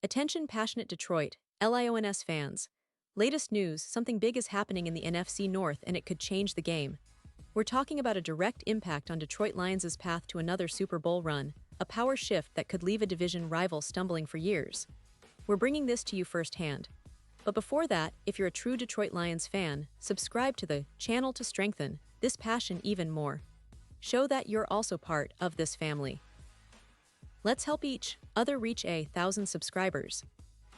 Attention passionate Detroit, Lions fans. Latest news, something big is happening in the NFC North and it could change the game. We're talking about a direct impact on Detroit Lions' path to another Super Bowl run, a power shift that could leave a division rival stumbling for years. We're bringing this to you firsthand. But before that, if you're a true Detroit Lions fan, subscribe to the channel to strengthen this passion even more. Show that you're also part of this family. Let's help each other reach 1,000 subscribers.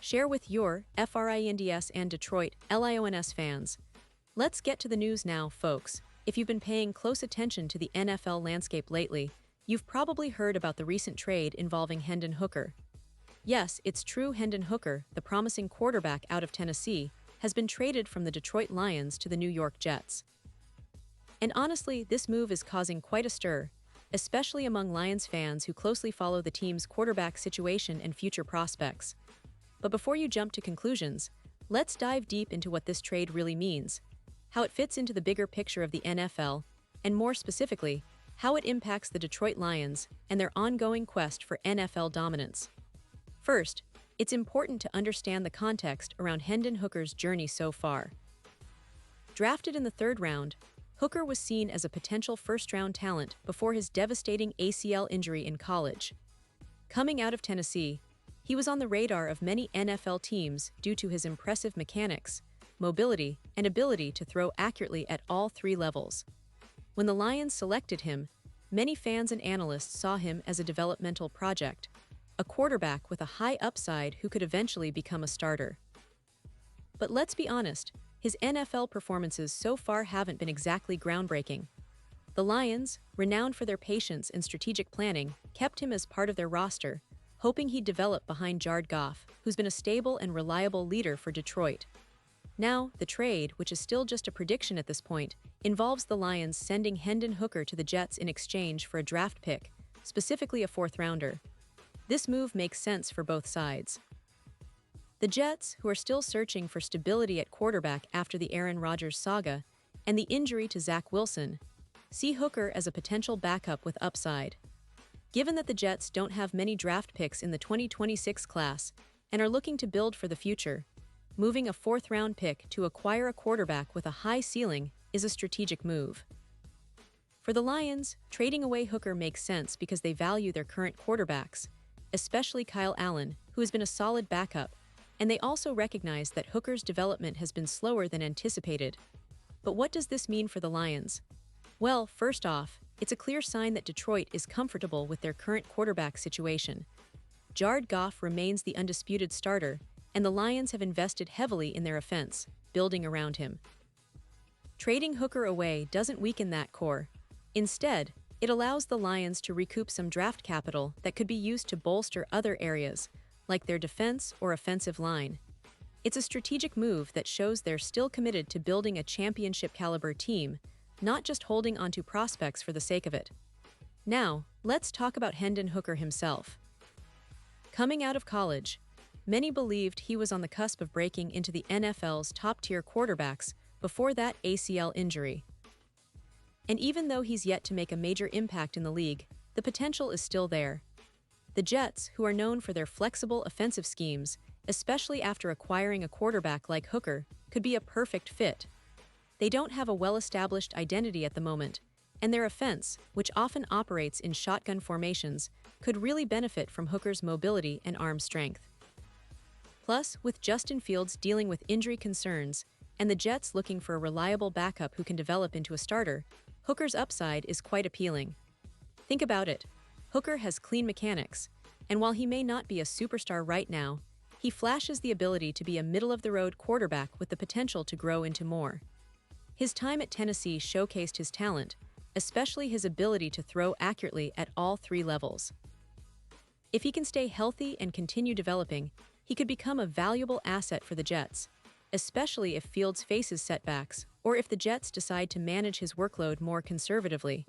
Share with your FRINDS and Detroit Lions fans. Let's get to the news now, folks. If you've been paying close attention to the NFL landscape lately, you've probably heard about the recent trade involving Hendon Hooker. Yes, it's true, Hendon Hooker, the promising quarterback out of Tennessee, has been traded from the Detroit Lions to the New York Jets. And honestly, this move is causing quite a stir, especially among Lions fans who closely follow the team's quarterback situation and future prospects. But before you jump to conclusions, let's dive deep into what this trade really means, how it fits into the bigger picture of the NFL, and more specifically, how it impacts the Detroit Lions and their ongoing quest for NFL dominance. First, it's important to understand the context around Hendon Hooker's journey so far. Drafted in the third round, Hooker was seen as a potential first-round talent before his devastating ACL injury in college. Coming out of Tennessee, he was on the radar of many NFL teams due to his impressive mechanics, mobility, and ability to throw accurately at all three levels. When the Lions selected him, many fans and analysts saw him as a developmental project, a quarterback with a high upside who could eventually become a starter. But let's be honest, his NFL performances so far haven't been exactly groundbreaking. The Lions, renowned for their patience and strategic planning, kept him as part of their roster, hoping he'd develop behind Jared Goff, who's been a stable and reliable leader for Detroit. Now, the trade, which is still just a prediction at this point, involves the Lions sending Hendon Hooker to the Jets in exchange for a draft pick, specifically a fourth-rounder. This move makes sense for both sides. The Jets, who are still searching for stability at quarterback after the Aaron Rodgers saga and the injury to Zach Wilson, see Hooker as a potential backup with upside. Given that the Jets don't have many draft picks in the 2026 class and are looking to build for the future, moving a fourth-round pick to acquire a quarterback with a high ceiling is a strategic move. For the Lions, trading away Hooker makes sense because they value their current quarterbacks, especially Kyle Allen, who has been a solid backup, and they also recognize that Hooker's development has been slower than anticipated. But what does this mean for the Lions? Well, first off, it's a clear sign that Detroit is comfortable with their current quarterback situation. Jared Goff remains the undisputed starter, and the Lions have invested heavily in their offense, building around him. Trading Hooker away doesn't weaken that core. Instead, it allows the Lions to recoup some draft capital that could be used to bolster other areas, like their defense or offensive line. It's a strategic move that shows they're still committed to building a championship-caliber team, not just holding onto prospects for the sake of it. Now, let's talk about Hendon Hooker himself. Coming out of college, many believed he was on the cusp of breaking into the NFL's top-tier quarterbacks before that ACL injury. And even though he's yet to make a major impact in the league, the potential is still there. The Jets, who are known for their flexible offensive schemes, especially after acquiring a quarterback like Hooker, could be a perfect fit. They don't have a well-established identity at the moment, and their offense, which often operates in shotgun formations, could really benefit from Hooker's mobility and arm strength. Plus, with Justin Fields dealing with injury concerns, and the Jets looking for a reliable backup who can develop into a starter, Hooker's upside is quite appealing. Think about it. Hooker has clean mechanics, and while he may not be a superstar right now, he flashes the ability to be a middle-of-the-road quarterback with the potential to grow into more. His time at Tennessee showcased his talent, especially his ability to throw accurately at all three levels. If he can stay healthy and continue developing, he could become a valuable asset for the Jets, especially if Fields faces setbacks or if the Jets decide to manage his workload more conservatively.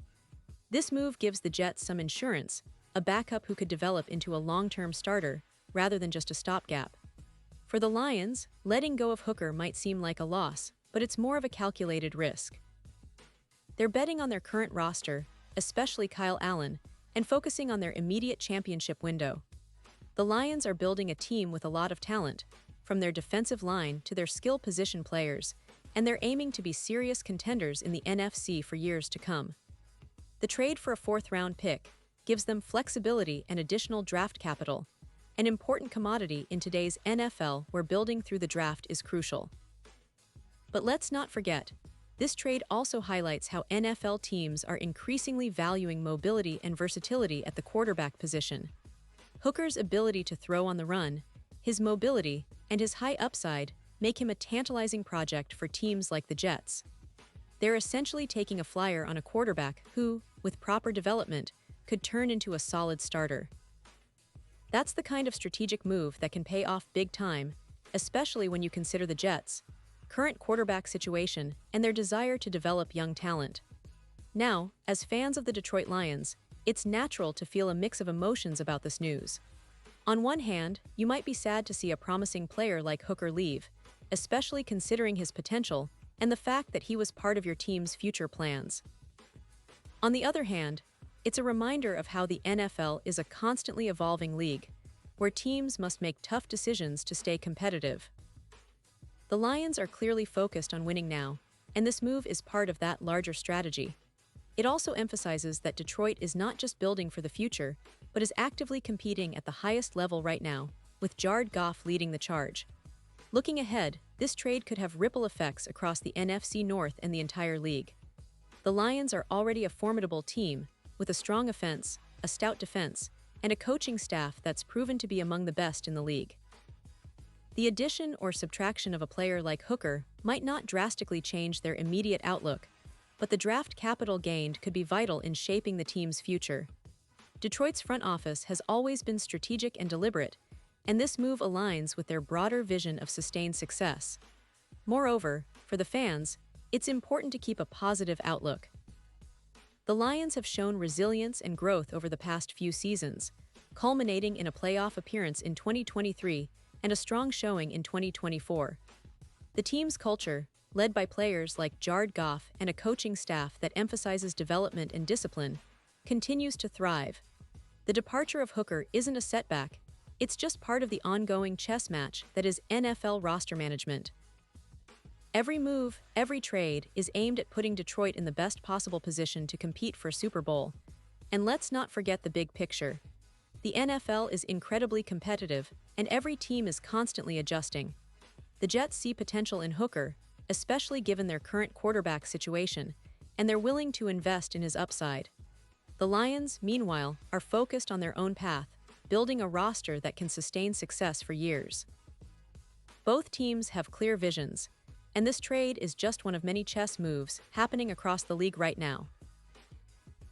This move gives the Jets some insurance, a backup who could develop into a long-term starter rather than just a stopgap. For the Lions, letting go of Hooker might seem like a loss, but it's more of a calculated risk. They're betting on their current roster, especially Kyle Allen, and focusing on their immediate championship window. The Lions are building a team with a lot of talent, from their defensive line to their skill position players, and they're aiming to be serious contenders in the NFC for years to come. The trade for a fourth-round pick gives them flexibility and additional draft capital, an important commodity in today's NFL where building through the draft is crucial. But let's not forget, this trade also highlights how NFL teams are increasingly valuing mobility and versatility at the quarterback position. Hooker's ability to throw on the run, his mobility, and his high upside make him a tantalizing project for teams like the Jets. They're essentially taking a flyer on a quarterback who, with proper development, could turn into a solid starter. That's the kind of strategic move that can pay off big time, especially when you consider the Jets' current quarterback situation and their desire to develop young talent. Now, as fans of the Detroit Lions, it's natural to feel a mix of emotions about this news. On one hand, you might be sad to see a promising player like Hooker leave, especially considering his potential and the fact that he was part of your team's future plans. On the other hand, it's a reminder of how the NFL is a constantly evolving league, where teams must make tough decisions to stay competitive. The Lions are clearly focused on winning now, and this move is part of that larger strategy. It also emphasizes that Detroit is not just building for the future, but is actively competing at the highest level right now, with Jared Goff leading the charge. Looking ahead, this trade could have ripple effects across the NFC North and the entire league. The Lions are already a formidable team, with a strong offense, a stout defense, and a coaching staff that's proven to be among the best in the league. The addition or subtraction of a player like Hooker might not drastically change their immediate outlook, but the draft capital gained could be vital in shaping the team's future. Detroit's front office has always been strategic and deliberate, and this move aligns with their broader vision of sustained success. Moreover, for the fans, it's important to keep a positive outlook. The Lions have shown resilience and growth over the past few seasons, culminating in a playoff appearance in 2023 and a strong showing in 2024. The team's culture, led by players like Jared Goff and a coaching staff that emphasizes development and discipline, continues to thrive. The departure of Hooker isn't a setback, it's just part of the ongoing chess match that is NFL roster management. Every move, every trade is aimed at putting Detroit in the best possible position to compete for a Super Bowl. And let's not forget the big picture. The NFL is incredibly competitive, and every team is constantly adjusting. The Jets see potential in Hooker, especially given their current quarterback situation, and they're willing to invest in his upside. The Lions, meanwhile, are focused on their own path, building a roster that can sustain success for years. Both teams have clear visions, and this trade is just one of many chess moves happening across the league right now.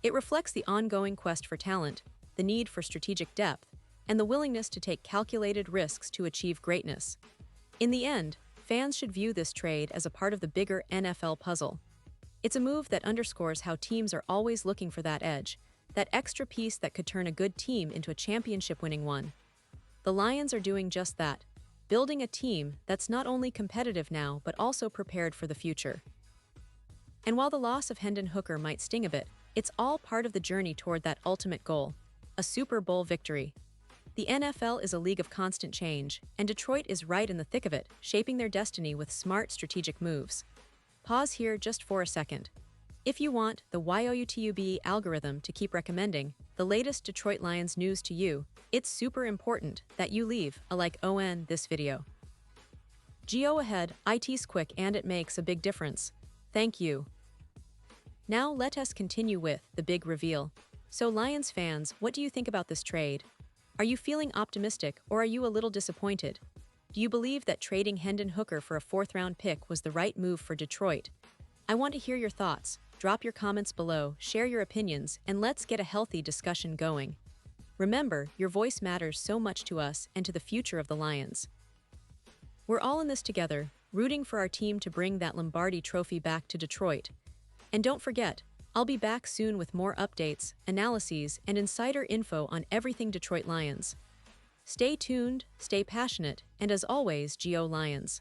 It reflects the ongoing quest for talent, the need for strategic depth, and the willingness to take calculated risks to achieve greatness. In the end, fans should view this trade as a part of the bigger NFL puzzle. It's a move that underscores how teams are always looking for that edge, that extra piece that could turn a good team into a championship-winning one. The Lions are doing just that, building a team that's not only competitive now but also prepared for the future. And while the loss of Hendon Hooker might sting a bit, it's all part of the journey toward that ultimate goal, a Super Bowl victory. The NFL is a league of constant change, and Detroit is right in the thick of it, shaping their destiny with smart strategic moves. Pause here just for a second. If you want the YouTube algorithm to keep recommending the latest Detroit Lions news to you, it's super important that you leave a like on this video. Go ahead, it's quick and it makes a big difference. Thank you. Now let us continue with the big reveal. So Lions fans, what do you think about this trade? Are you feeling optimistic or are you a little disappointed? Do you believe that trading Hendon Hooker for a fourth-round pick was the right move for Detroit? I want to hear your thoughts. Drop your comments below, share your opinions, and let's get a healthy discussion going. Remember, your voice matters so much to us and to the future of the Lions. We're all in this together, rooting for our team to bring that Lombardi trophy back to Detroit. And don't forget, I'll be back soon with more updates, analyses, and insider info on everything Detroit Lions. Stay tuned, stay passionate, and as always, Go Lions.